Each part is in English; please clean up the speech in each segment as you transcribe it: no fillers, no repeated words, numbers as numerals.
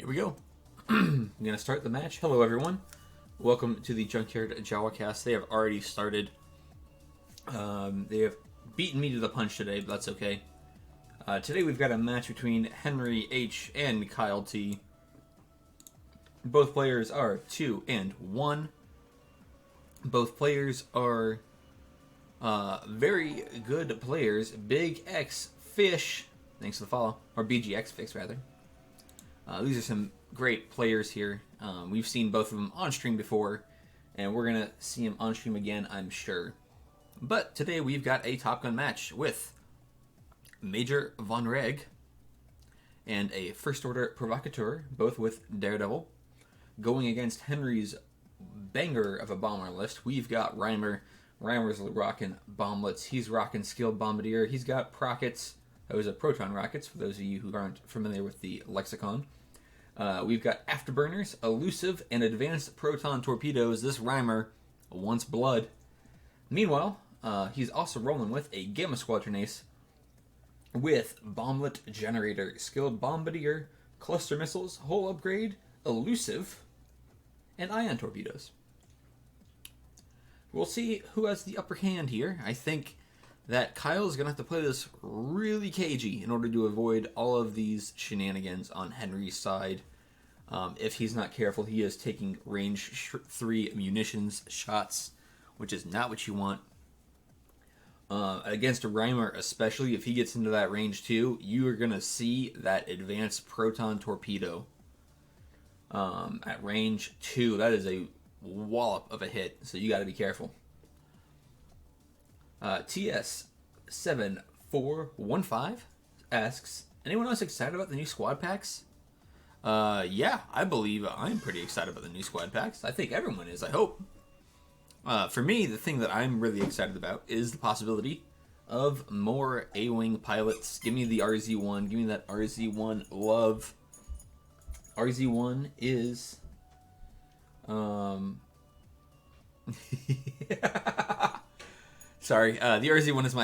Here we go. I'm going to start the match. Hello, everyone. Welcome to the Junkyard Jawa cast. They have already started. They have beaten me to the punch today, but that's okay. Today we've got a match between Henry H. and Kyle T. Both players are 2 and 1. Both players are very good players. Big X Fish, thanks for the follow, or BGX Fix rather. These are some great players here. We've seen both of them on stream before, and we're gonna see them on stream again, I'm sure. But today we've got a Top Gun match with Major Vonreg and a First Order Provocateur, both with Daredevil, going against Henry's banger of a bomber list. We've got Reimer. Reimer's rocking bomblets. He's rocking Skilled Bombardier. He's got Prockets. Those are proton rockets, for those of you who aren't familiar with the lexicon. We've got Afterburners, Elusive, and Advanced Proton Torpedoes. This Reimer wants blood. Meanwhile, he's also rolling with a Gamma Squadron Ace with Bomblet Generator, Skilled Bombardier, Cluster Missiles, Hull Upgrade, Elusive, and Ion Torpedoes. We'll see who has the upper hand here. I think that Kyle is going to have to play this really cagey in order to avoid all of these shenanigans on Henry's side. If he's not careful, he is taking range 3 munitions shots, which is not what you want. Against a Reimer, especially if he gets into that range 2, you are going to see that advanced proton torpedo. At range 2, that is a wallop of a hit, so you got to be careful. TS7415 asks, anyone else excited about the new squad packs? Yeah, I believe I'm pretty excited about the new squad packs. I think everyone is, I hope. For me, the thing that I'm really excited about is the possibility of more A-Wing pilots. Give me the RZ-1. Give me that RZ-1 love. RZ-1 is... Sorry, the RZ-1 is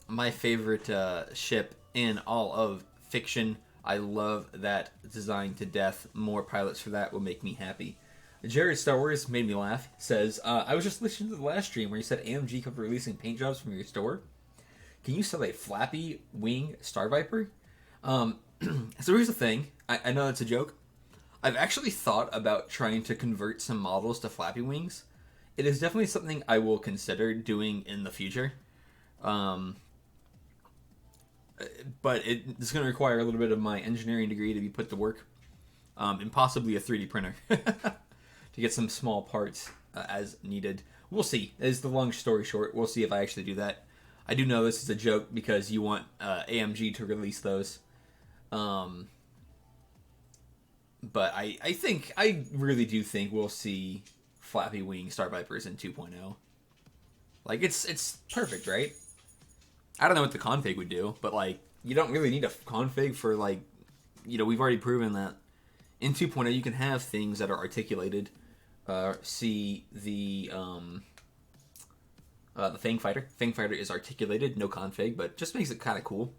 my favorite ship in all of fiction. I love that design to death. More pilots for that will make me happy. Jared Star Wars made me laugh. Says, I was just listening to the last stream where you said AMG kept releasing paint jobs from your store. Can you sell a flappy wing Star Viper? So here's the thing. I know that's a joke. I've actually thought about trying to convert some models to flappy wings. It is definitely something I will consider doing in the future. But it's going to require a little bit of my engineering degree to be put to work. And possibly a 3D printer. To get some small parts as needed. We'll see. Is the long story short. We'll see if I actually do that. I do know this is a joke because you want AMG to release those. But I really do think we'll see flappy wing Star Vipers in 2.0. Like, it's perfect, right? I don't know what the config would do, but, like, you don't really need a config for, like, we've already proven that in 2.0 you can have things that are articulated. See the Fang Fighter. Fang Fighter is articulated, no config, but just makes it kind of cool.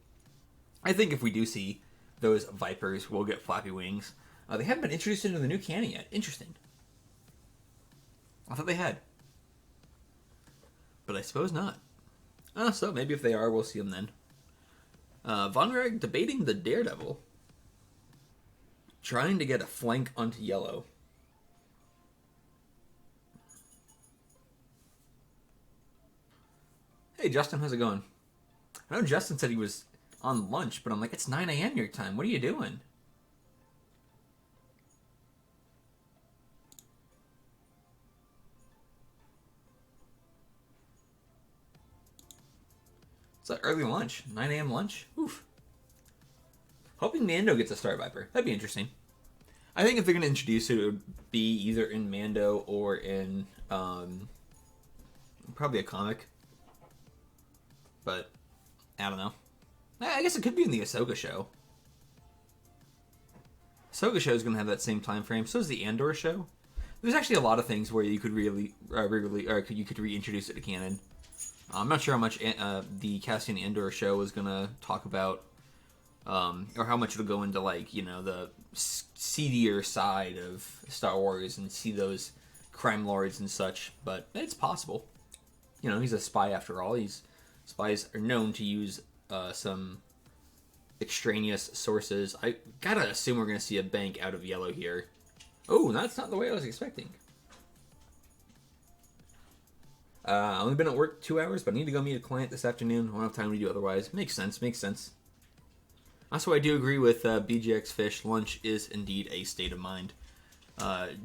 I think if we do see those Vipers, we'll get flappy wings. They haven't been introduced into the new canon yet. Interesting. I thought they had. But I suppose not. So maybe if they are, we'll see them then. Vonreg debating the Daredevil. Trying to get a flank onto yellow. Hey, Justin, how's it going? I know Justin said he was on lunch, but I'm like, it's 9 a.m. your time. What are you doing? It's like early lunch. 9 a.m. lunch? Oof. Hoping Mando gets a Star Viper. That'd be interesting. I think if they're going to introduce it, it would be either in Mando or in probably a comic. But I don't know. I guess it could be in the Ahsoka show. Ahsoka show is going to have that same time frame. So is the Andor show. There's actually a lot of things where you could you could reintroduce it to canon. I'm not sure how much the Cassian Andor show is going to talk about or how much it'll go into, like, you know, the seedier side of Star Wars and see those crime lords and such. But it's possible. You know, he's a spy after all. Spies are known to use some extraneous sources. I gotta assume we're gonna see a bank out of yellow here. Oh, that's not the way I was expecting. I've only been at work 2 hours, but I need to go meet a client this afternoon. I won't have time to do otherwise. Makes sense, makes sense. Also, I do agree with BGX Fish. Lunch is indeed a state of mind.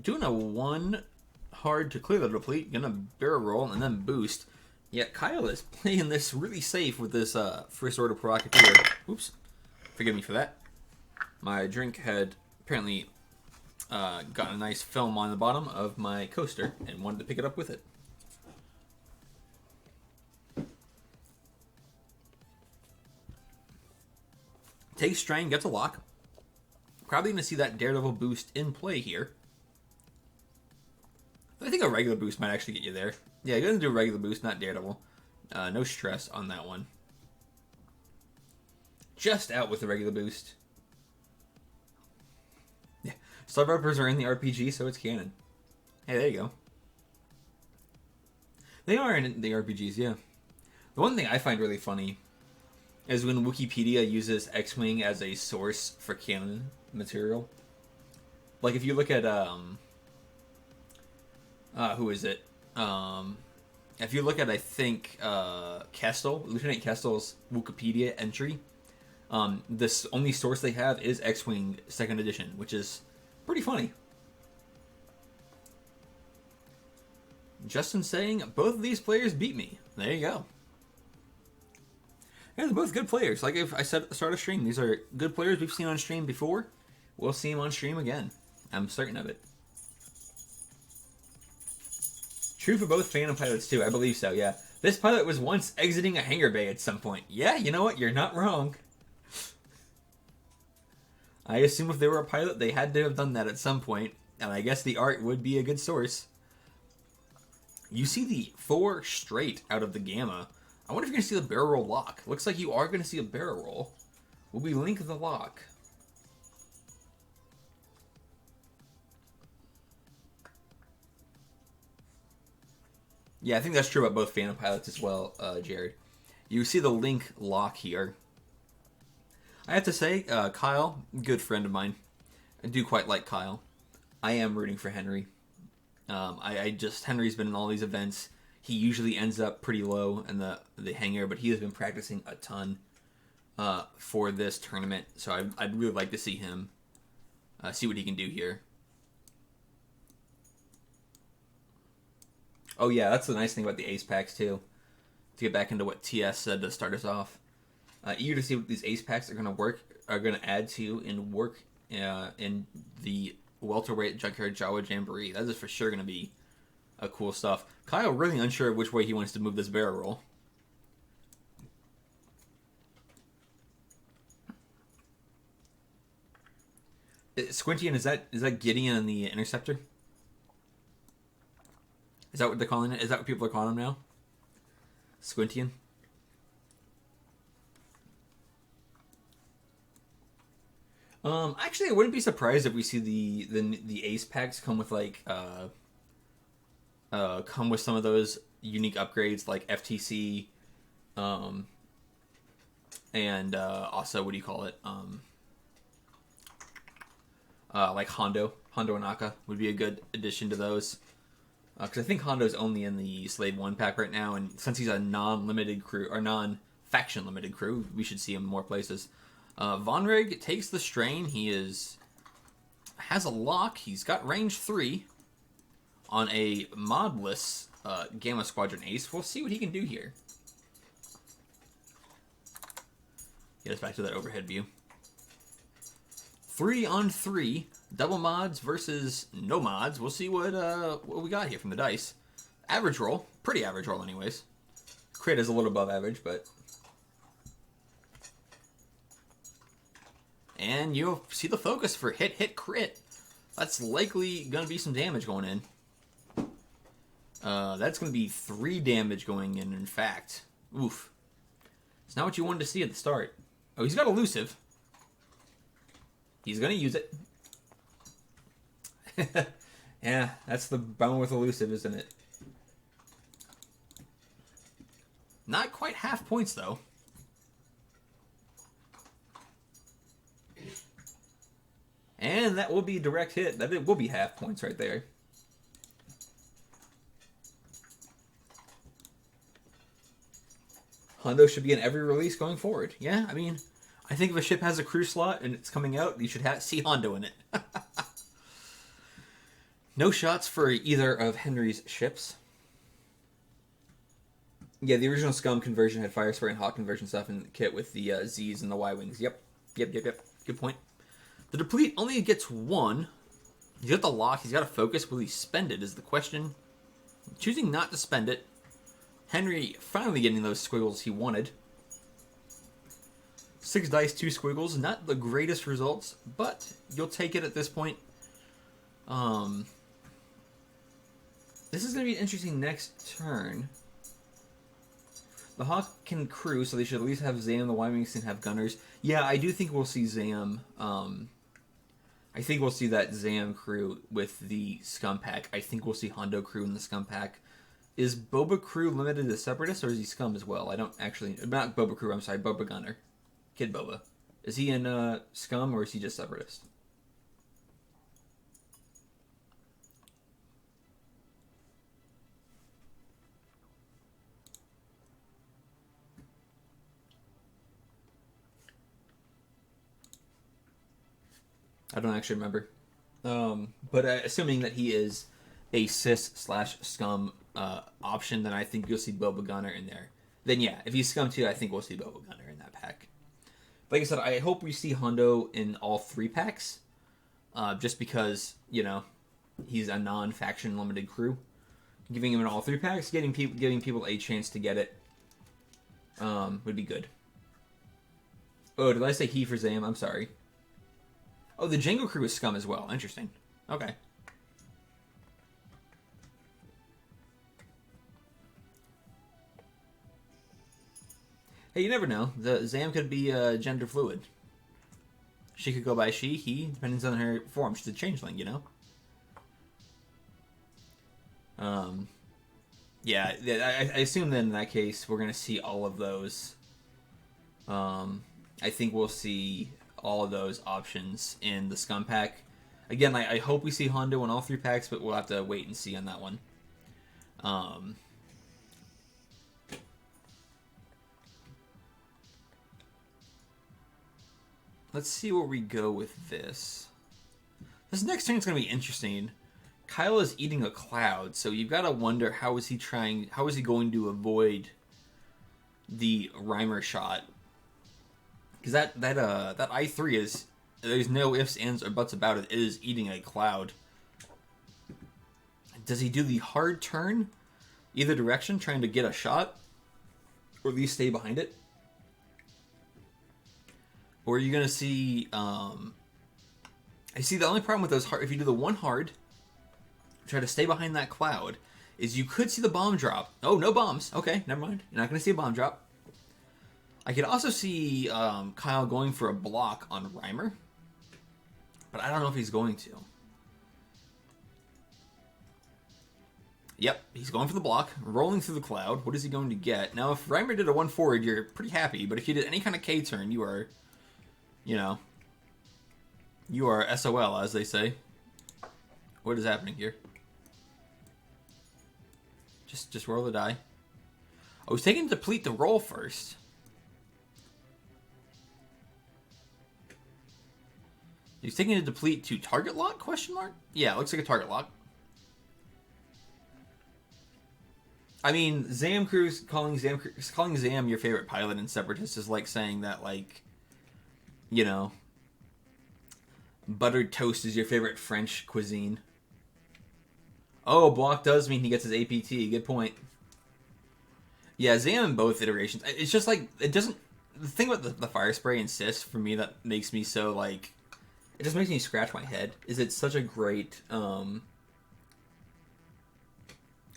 Doing a 1 hard to clear the deplete, gonna barrel roll and then boost. Yet Kyle is playing this really safe with this First Order Provocateur. Oops. Forgive me for that. My drink had apparently got a nice film on the bottom of my coaster and wanted to pick it up with it. Takes Strain, gets a lock. Probably going to see that Daredevil boost in play here. I think a regular boost might actually get you there. Yeah, you're going to do a regular boost, not Daredevil. No stress on that one. Just out with the regular boost. Yeah, Star Vipers are in the RPG, so it's canon. Hey, there you go. They are in the RPGs, yeah. The one thing I find really funny is when Wikipedia uses X-Wing as a source for canon material. Like, if you look at, who is it? If you look at, I think, Lieutenant Kestel's Wikipedia entry, this only source they have is X-Wing 2nd edition, which is pretty funny. Justin saying, both of these players beat me. There you go. Yeah, they're both good players. Like if I said at the start of stream, these are good players we've seen on stream before. We'll see them on stream again. I'm certain of it. True for both Phantom pilots too. I believe so, yeah. This pilot was once exiting a hangar bay at some point. Yeah, you know what? You're not wrong. I assume if they were a pilot, they had to have done that at some point. And I guess the art would be a good source. You see the 4 straight out of the Gamma. I wonder if you're going to see the barrel roll lock. Looks like you are going to see a barrel roll. Will we link the lock? Yeah, I think that's true about both Phantom pilots as well, Jared. You see the link lock here. I have to say, Kyle, good friend of mine. I do quite like Kyle. I am rooting for Henry. Henry's been in all these events. He usually ends up pretty low in the hangar, but he has been practicing a ton for this tournament. So I'd really like to see him see what he can do here. Oh yeah, that's the nice thing about the ace packs too. To get back into what TS said to start us off. Eager to see what these ace packs are going to add to and work in the welterweight Junkyard Jawa Jamboree. That is for sure going to be cool stuff. Kyle really unsure which way he wants to move this barrel roll. Squintian, is that Gideon and the Interceptor? Is that what they're calling it? Is that what people are calling him now? Squintian? Actually, I wouldn't be surprised if we see the ace packs come with like come with some of those unique upgrades like FTC, and also what do you call it? Like Hondo and Aka would be a good addition to those. Because I think Hondo's only in the Slave 1 pack right now, and since he's a non-limited crew, or non-faction limited crew, we should see him in more places. Vonreg takes the strain. He has a lock. He's got range 3 on a modless Gamma Squadron Ace. We'll see what he can do here. Get us back to that overhead view. 3 on 3. Double mods versus no mods. We'll see what we got here from the dice. Average roll. Pretty average roll anyways. Crit is a little above average, but... And you'll see the focus for hit, hit, crit. That's likely going to be some damage going in. That's going to be 3 damage going in fact. Oof. It's not what you wanted to see at the start. Oh, he's got elusive. He's going to use it. Yeah, that's the bone with elusive, isn't it? Not quite half points, though. And that will be a direct hit. That will be half points right there. Hondo should be in every release going forward. Yeah, I mean, I think if a ship has a crew slot and it's coming out, you should see Hondo in it. No shots for either of Henry's ships. Yeah, the original Scum conversion had fire spray and hot conversion stuff in the kit with the Z's and the Y-wings. Yep. Good point. The deplete only gets one. He's got the lock. He's got to focus. Will he spend it is the question. Choosing not to spend it. Henry finally getting those squiggles he wanted. 6 dice, 2 squiggles. Not the greatest results, but you'll take it at this point. This is going to be interesting next turn. The Hawk can crew, so they should at least have Zam. The Y-wings can have gunners. Yeah, I do think we'll see Zam. I think we'll see that Zam crew with the Scum Pack. I think we'll see Hondo crew in the Scum Pack. Is Boba crew limited to Separatists, or is he Scum as well? I don't actually... Not Boba crew, I'm sorry. Boba Gunner. Kid Boba. Is he in Scum, or is he just Separatist? I don't actually remember. But assuming that he is a Cis/Scum option, then I think you'll see Boba Gunner in there. Then yeah, if he's Scum too, I think we'll see Boba Gunner in that pack. Like I said, I hope we see Hondo in all 3 packs. Just because, you know, he's a non-faction limited crew. Giving him in all 3 packs, giving people a chance to get it would be good. Oh, did I say he for Zam? I'm sorry. Oh, the Django crew is Scum as well. Interesting. Okay. Hey, you never know. The Zam could be gender fluid. She could go by she, he, depends on her form. She's a changeling, you know? Yeah, I assume then in that case we're going to see all of those. I think we'll see all of those options in the Scum Pack. Again, I hope we see Hondo in all 3 packs, but we'll have to wait and see on that one. Let's see where we go with this. This next turn is going to be interesting. Kyle is eating a cloud, so you've got to wonder how is he going to avoid the Reimer shot. Because that I3 is, there's no ifs, ands, or buts about it. It is eating a cloud. Does he do the hard turn either direction, trying to get a shot, or at least stay behind it? Or are you going to see... I see the only problem with those hard... If you do the one hard, try to stay behind that cloud, is you could see the bomb drop. Oh, no bombs. Okay, never mind. You're not going to see a bomb drop. I could also see Kyle going for a block on Reimer, but I don't know if he's going to. Yep, he's going for the block, rolling through the cloud. What is he going to get? Now, if Reimer did a 1 forward, you're pretty happy, but if you did any kind of K turn, you are, you know, you are SOL, as they say. What is happening here? Just roll the die. Oh, he's taking deplete to roll first. He's taking a deplete to target lock? Question mark? Yeah, it looks like a target lock. I mean, Zam Crew's calling Zam your favorite pilot in Separatist is like saying that, like, you know, buttered toast is your favorite French cuisine. Oh, block does mean he gets his APT. Good point. Yeah, Zam in both iterations. It's just like, it doesn't... The thing about the fire spray and Sis, for me, that makes me so, like... It just makes me scratch my head. Is it's such a great...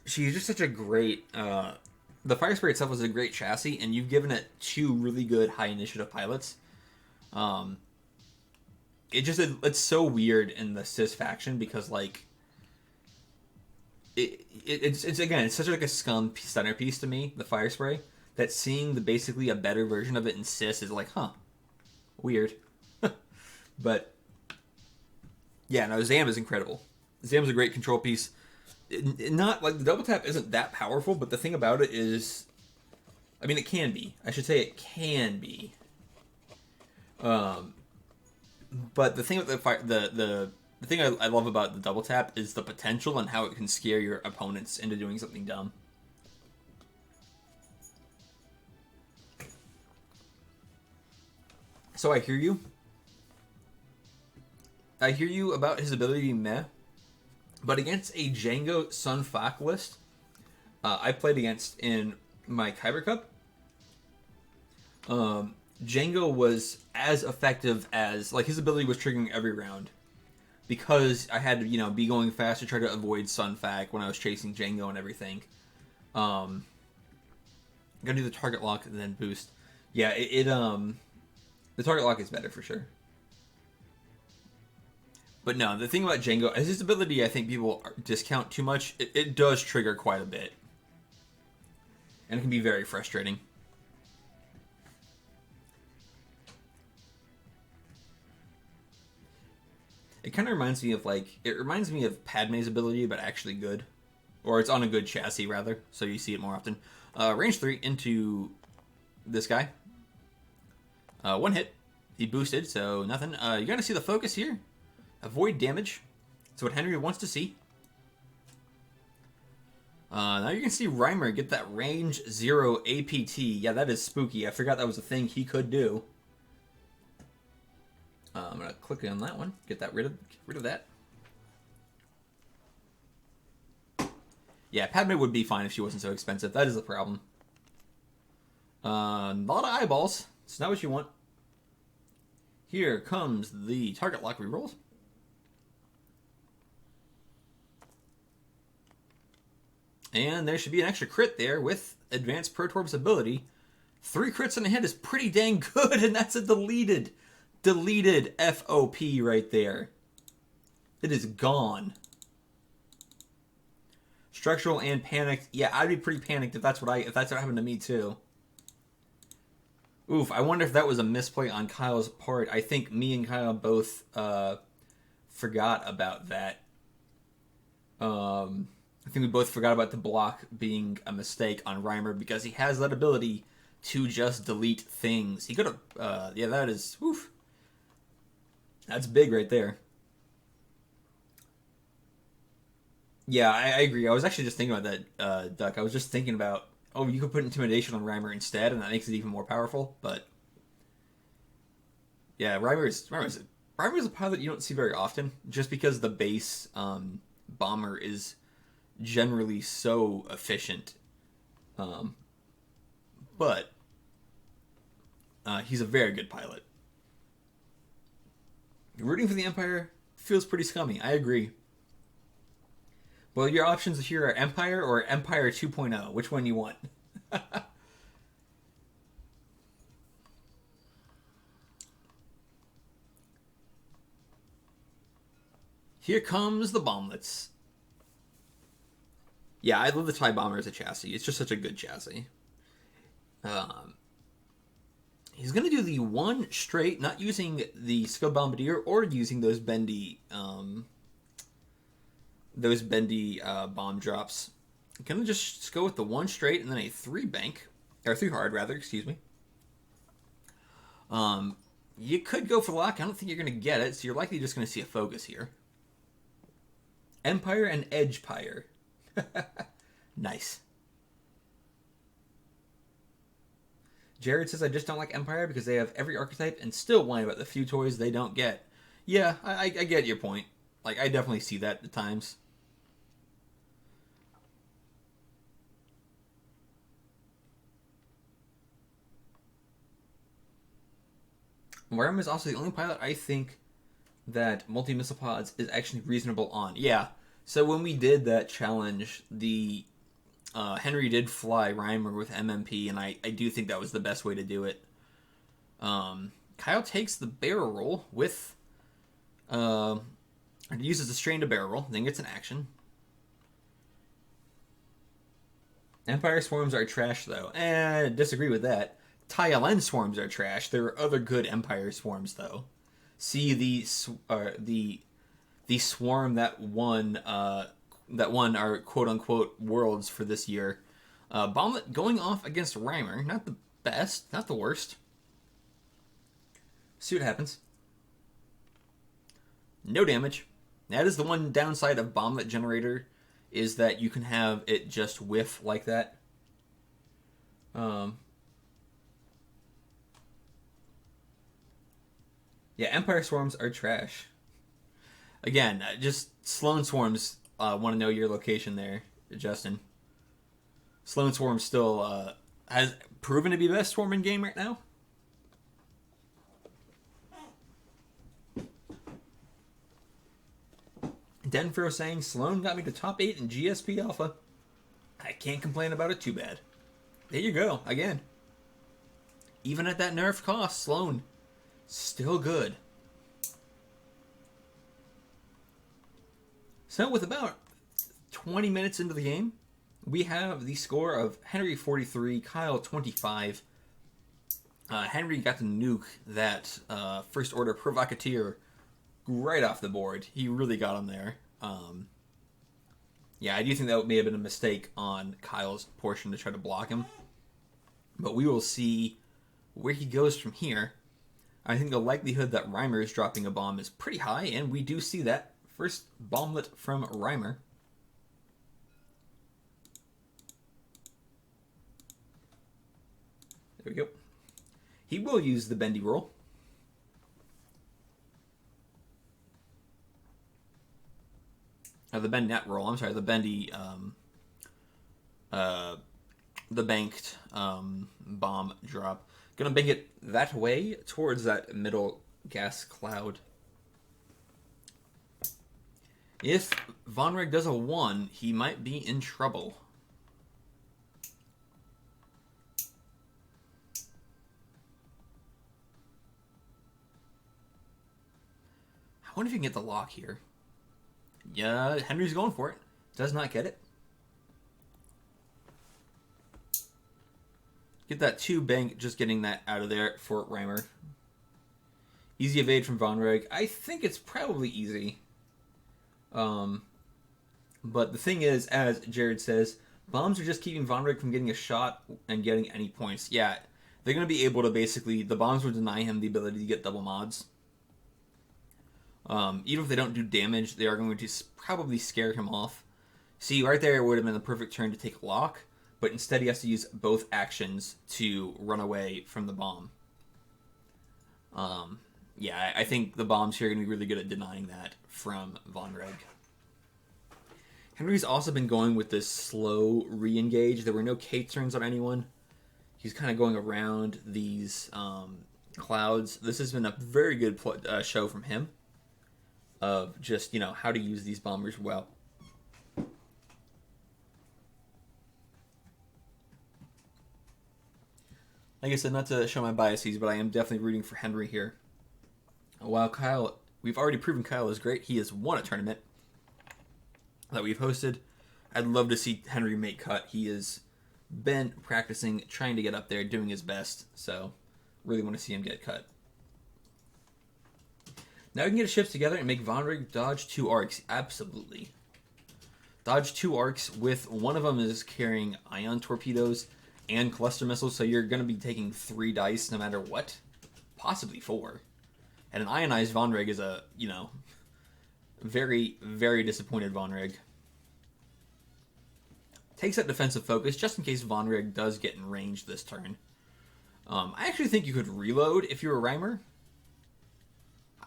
She's just such a great... the fire spray itself is a great chassis, and you've given it 2 really good high initiative pilots. it's so weird in the cis faction because like it's again it's such like a scum centerpiece to me, the fire spray, that seeing the basically a better version of it in cis is like, huh, weird. But yeah, no, Zam is incredible. Zam's a great control piece. Not like the double tap isn't that powerful, but the thing about it is, I mean, it can be. I should say it can be. But the thing with the thing I love about the double tap is the potential and how it can scare your opponents into doing something dumb. So I hear you. I hear you about his ability to be meh, but against a Django Sun Fak list, I played against in my Kyber Cup. Django was as effective as, like, his ability was triggering every round because I had to, be going fast to try to avoid Sun Fak when I was chasing Django and everything. Gotta do the target lock and then boost. Yeah, the target lock is better for sure. But no, the thing about Django, as his ability, I think people discount too much. It does trigger quite a bit. And it can be very frustrating. It kind of reminds me of, Padme's ability, but actually good. Or it's on a good chassis, rather, so you see it more often. Range 3 into this guy. One hit. He boosted, so nothing. You're going to see the focus here. Avoid damage. That's what Henry wants to see. Now you can see Reimer get that range 0 APT. Yeah, that is spooky. I forgot that was a thing he could do. I'm gonna click on that one. Get rid of that. Yeah, Padme would be fine if she wasn't so expensive. That is the problem. A lot of eyeballs. It's not what you want. Here comes the target lock reroll. And there should be an extra crit there with Advanced Protorb's ability. 3 crits in a hit is pretty dang good, and that's a deleted FOP right there. It is gone. Structural and panicked. Yeah, I'd be pretty panicked if that's what happened to me too. Oof, I wonder if that was a misplay on Kyle's part. I think me and Kyle both forgot about that. I think we both forgot about the block being a mistake on Reimer because he has that ability to just delete things. He could have, yeah, that is, oof. That's big right there. Yeah, I agree. I was actually just thinking about that, Duck. I was just thinking about, you could put Intimidation on Reimer instead, and that makes it even more powerful, but yeah, Reimer is a pilot you don't see very often, just because the base bomber is generally so efficient. But he's a very good pilot. Rooting for the Empire feels pretty scummy. I agree. Well, your options here are Empire or Empire 2.0. Which one you want? Here comes the bomblets. Yeah, I love the TIE Bomber as a chassis. It's just such a good chassis. He's going to do the one straight, not using the Scud Bombardier or using those bendy bomb drops. Going to just go with the one straight and then a 3 bank, or 3 hard rather, excuse me. You could go for lock. I don't think you're going to get it, so you're likely just going to see a focus here. Empire and Edgepire. Nice. Jared says, I just don't like Empire because they have every archetype and still whine about the few toys they don't get. Yeah, I get your point. Like, I definitely see that at times. Worm is also the only pilot I think that multi-missile pods is actually reasonable on. Yeah, so when we did that challenge, the Henry did fly Reimer with MMP, and I do think that was the best way to do it. Kyle takes the barrel roll with It uses a strain to barrel roll, then gets an action. Empire Swarms are trash, though. Disagree with that. Tyalen Swarms are trash. There are other good Empire Swarms, though. See the swarm that won our quote unquote worlds for this year. Bomblet going off against Reimer. Not the best, not the worst. See what happens. No damage. That is the one downside of Bomblet Generator, is that you can have it just whiff like that. Yeah, Empire Swarms are trash. Again, just Sloan Swarms want to know your location there, Justin. Sloan Swarm still has proven to be the best swarm in game right now. Denfro saying Sloan got me to top 8 in GSP Alpha. I can't complain about it too bad. There you go, again. Even at that nerf cost, Sloan still good. So with about 20 minutes into the game, we have the score of Henry 43, Kyle 25. Henry got to nuke that First Order Provocateur right off the board. He really got him there. Yeah, I do think that may have been a mistake on Kyle's portion to try to block him. But we will see where he goes from here. I think the likelihood that Reimer is dropping a bomb is pretty high, and we do see that. First bomblet from Reimer. There we go. He will use the bendy roll. The bend net roll. I'm sorry, the bendy, the banked bomb drop. Gonna bank it that way towards that middle gas cloud. If Vonreg does a 1, he might be in trouble. I wonder if you can get the lock here. Yeah, Henry's going for it. Does not get it. Get that 2 bank, just getting that out of there for Reimer. Easy evade from Vonreg. I think it's probably easy. But the thing is, as Jared says, bombs are just keeping Vonreg from getting a shot and getting any points. Yeah, they're going to be able to basically... The bombs will deny him the ability to get double mods. Even if they don't do damage, they are going to probably scare him off. See, right there would have been the perfect turn to take a lock, but instead he has to use both actions to run away from the bomb. Yeah, I think the bombs here are going to be really good at denying that from Vonreg. Henry's also been going with this slow re-engage. There were no K turns on anyone. He's kind of going around these clouds. This has been a very good show from him of just, you know, how to use these bombers well. Like I said, not to show my biases, but I am definitely rooting for Henry here. While Kyle, we've already proven Kyle is great. He has won a tournament that we've hosted. I'd love to see Henry make cut. He has been practicing, trying to get up there, doing his best. So, really want to see him get cut. Now we can get his ships together and make Vonreg dodge 2 arcs. Absolutely. Dodge 2 arcs with one of them is carrying ion torpedoes and cluster missiles, so you're going to be taking 3 dice no matter what. Possibly 4. And an ionized Vonreg is a, you know, very, very disappointed Vonreg. Takes that defensive focus just in case Vonreg does get in range this turn. I actually think you could reload if you're a Reimer.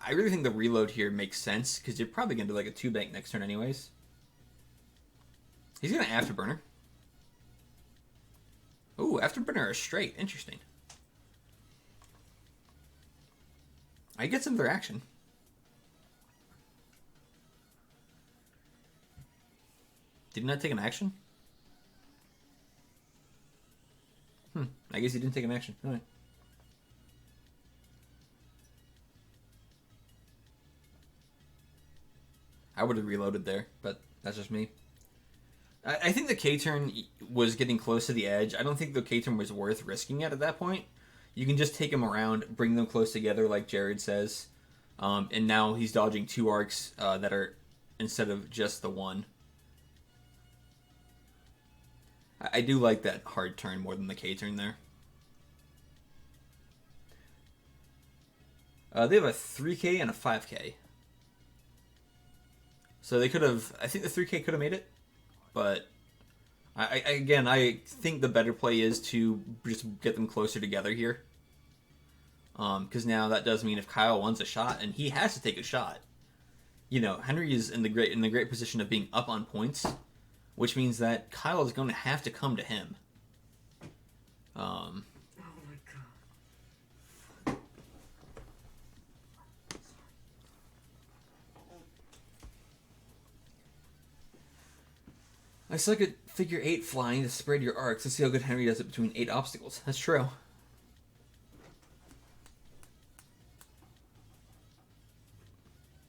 I really think the reload here makes sense because you're probably going to do like a 2 bank next turn anyways. He's going to Afterburner. Ooh, Afterburner is straight. Interesting. I get some of their action. Did he not take an action? I guess he didn't take an action. All right. I would have reloaded there, but that's just me. I think the K-turn was getting close to the edge. I don't think the K-turn was worth risking it at that point. You can just take him around, bring them close together like Jared says. And now he's dodging 2 arcs that are instead of just the one. I do like that hard turn more than the K-turn there. They have a 3K and a 5K. So they could have... I think the 3K could have made it. But, I think the better play is to just get them closer together here. Because now that does mean if Kyle wants a shot, and he has to take a shot, you know, Henry is in the great position of being up on points, which means that Kyle is going to have to come to him. Oh my god. I suck at figure 8 flying to spread your arcs. Let's see how good Henry does it between 8 obstacles. That's true.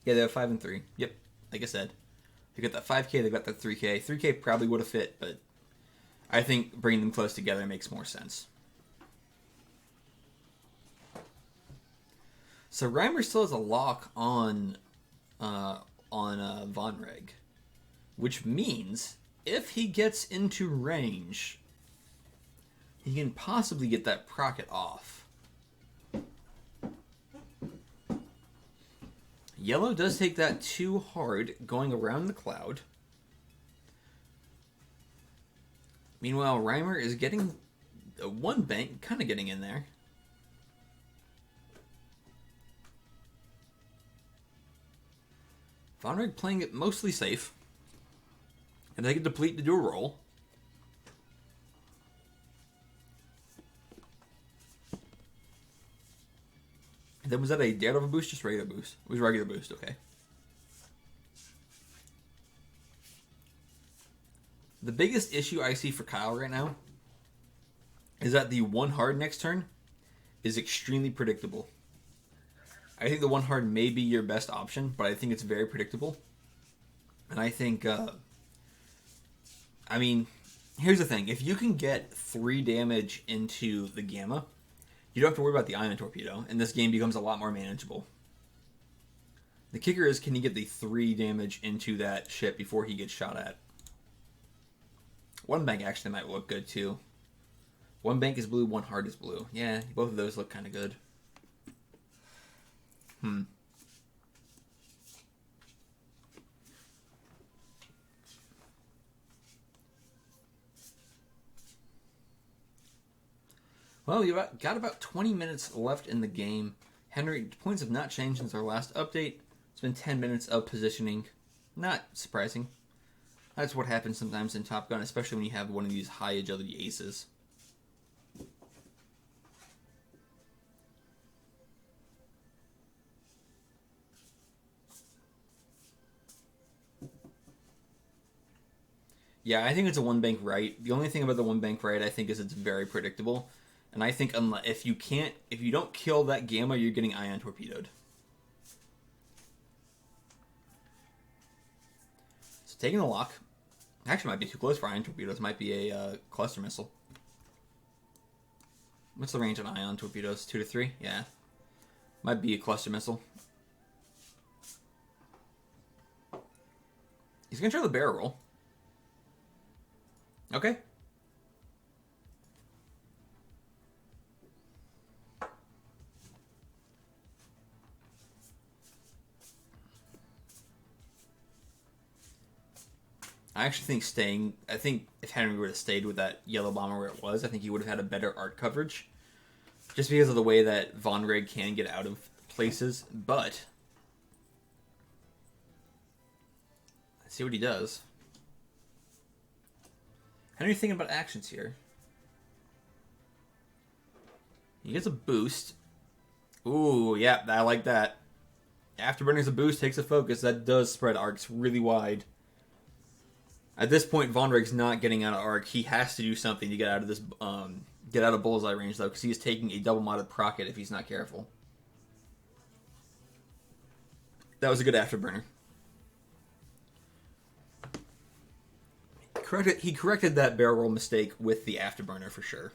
Yeah, they have 5 and 3. Yep, like I said. They got that 5K, they got that 3K. 3K probably would have fit, but I think bringing them close together makes more sense. So Reimer still has a lock on Vonreg, which means if he gets into range, he can possibly get that procket off. Yellow does take that too hard, going around the cloud. Meanwhile, Reimer is getting one bank, kind of getting in there. Vonreg playing it mostly safe. And they can deplete to do a roll. And then was that a Daredevil boost? Just regular boost. It was regular boost, okay. The biggest issue I see for Kyle right now is that the 1 hard next turn is extremely predictable. I think the 1 hard may be your best option, but I think it's very predictable. And I think... I mean, here's the thing. If you can get 3 damage into the Gamma, you don't have to worry about the Ion Torpedo, and this game becomes a lot more manageable. The kicker is, can you get the 3 damage into that ship before he gets shot at? 1 bank actually might look good, too. 1 bank is blue, 1 hard is blue. Yeah, both of those look kind of good. Well, you've got about 20 minutes left in the game. Henry, points have not changed since our last update. It's been 10 minutes of positioning. Not surprising. That's what happens sometimes in Top Gun, especially when you have one of these high agility aces. Yeah, I think it's a 1 bank right. The only thing about the 1 bank right, I think, is it's very predictable. And I think if you don't kill that Gamma, you're getting Ion Torpedoed. So taking the lock. Actually, might be too close for Ion Torpedoes. Might be a cluster missile. What's the range on Ion Torpedoes? 2 to 3? Yeah. Might be a cluster missile. He's going to try the barrel roll. Okay. I actually think I think if Henry would have stayed with that yellow bomber where it was, I think he would have had a better arc coverage. Just because of the way that Vonreg can get out of places. But let's see what he does. Henry's thinking about actions here. He gets a boost. Ooh, yeah, I like that. Afterburning's a boost, takes a focus. That does spread arcs really wide. At this point, Vonreg's not getting out of arc. He has to do something to get out of this, get out of bullseye range, though, because he is taking a double-modded procket if he's not careful. That was a good afterburner. corrected that barrel roll mistake with the afterburner for sure.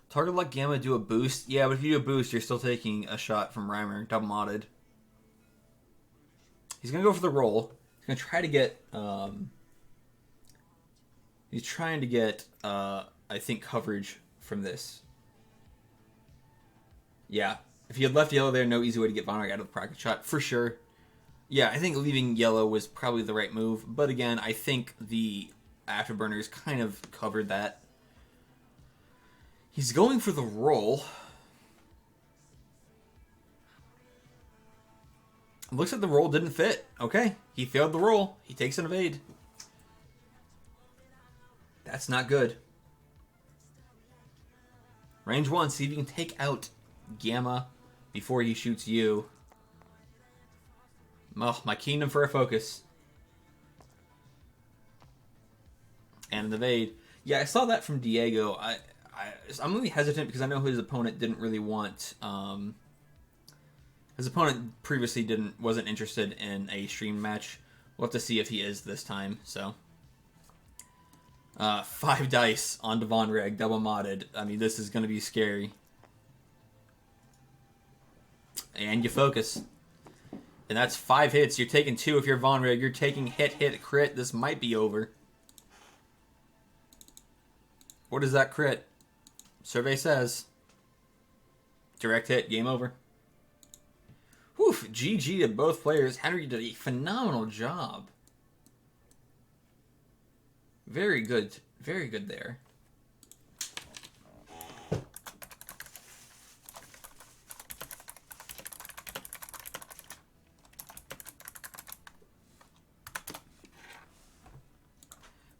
Target Lock Gamma do a boost. Yeah, but if you do a boost, you're still taking a shot from Reimer, double modded. He's going to go for the roll. He's going to try to get... he's trying to get, I think, coverage from this. Yeah. If he had left yellow there, no easy way to get Vonreg out of the pocket shot, for sure. Yeah, I think leaving yellow was probably the right move. But again, I think the afterburners kind of covered that. He's going for the roll. Looks like the roll didn't fit. Okay, he failed the roll. He takes an evade. That's not good. Range 1, see if you can take out Gamma before he shoots you. Oh, my kingdom for a focus. And an evade. Yeah, I saw that from Diego. I'm really hesitant because I know his opponent didn't really want... his opponent previously wasn't interested in a stream match. We'll have to see if he is this time, so... 5 dice onto Vonreg, double modded. I mean, this is going to be scary. And you focus. And that's 5 hits. You're taking 2 if you're Vonreg. You're taking hit, hit, crit. This might be over. What is that crit? Survey says. Direct hit, game over. Whew, GG to both players. Henry did a phenomenal job. Very good there.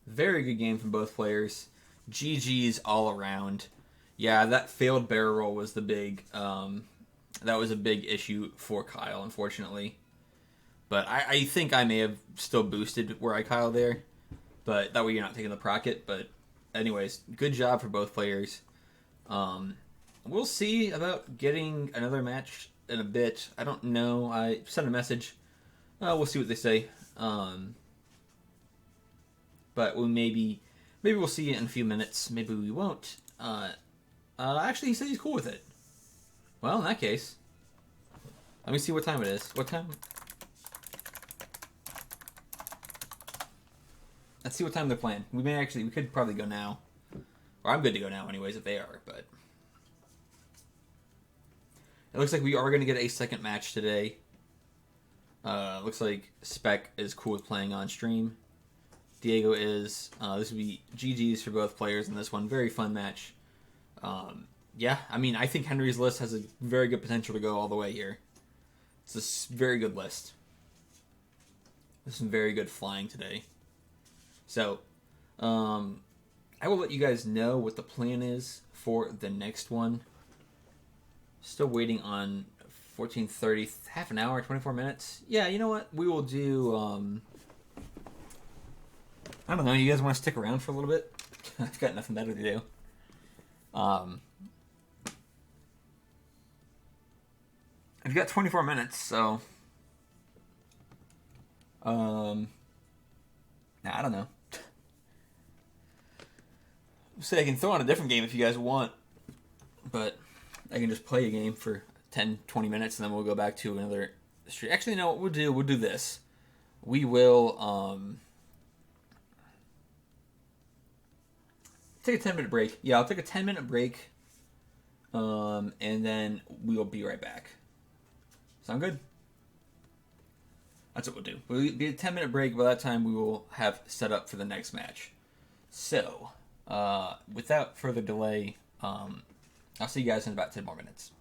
Very good game from both players. GG's all around. Yeah, that failed barrel roll was the big, that was a big issue for Kyle, unfortunately. But I think I may have still boosted where I Kyle there. But that way you're not taking the procket. But anyways, good job for both players. We'll see about getting another match in a bit. I don't know. I sent a message. We'll see what they say. But maybe we'll see it in a few minutes. Maybe we won't. Actually, he said he's cool with it. Well, in that case, let me see what time it is. What time? Let's see what time they're playing. We could probably go now. Or I'm good to go now anyways if they are, but... It looks like we are going to get a second match today. Looks like Spec is cool with playing on stream. Diego is. This would be GG's for both players in this one. Very fun match. Yeah, I mean, I think Henry's list has a very good potential to go all the way here. It's a very good list. There's some very good flying today. So, I will let you guys know what the plan is for the next one. Still waiting on 14:30, half an hour, 24 minutes. Yeah, you know what? We will do, I don't know, you guys want to stick around for a little bit? I've got nothing better to do. I've got 24 minutes, so... I don't know. Say I can throw on a different game if you guys want, but I can just play a game for 10, 20 minutes, and then we'll go back to another stream. Actually, no, what we'll do, this. We will, take a 10-minute break. Yeah, I'll take a 10-minute break, and then we will be right back. Sound good? That's what we'll do. We'll be a 10-minute break. By that time, we will have set up for the next match. So, without further delay, I'll see you guys in about 10 more minutes.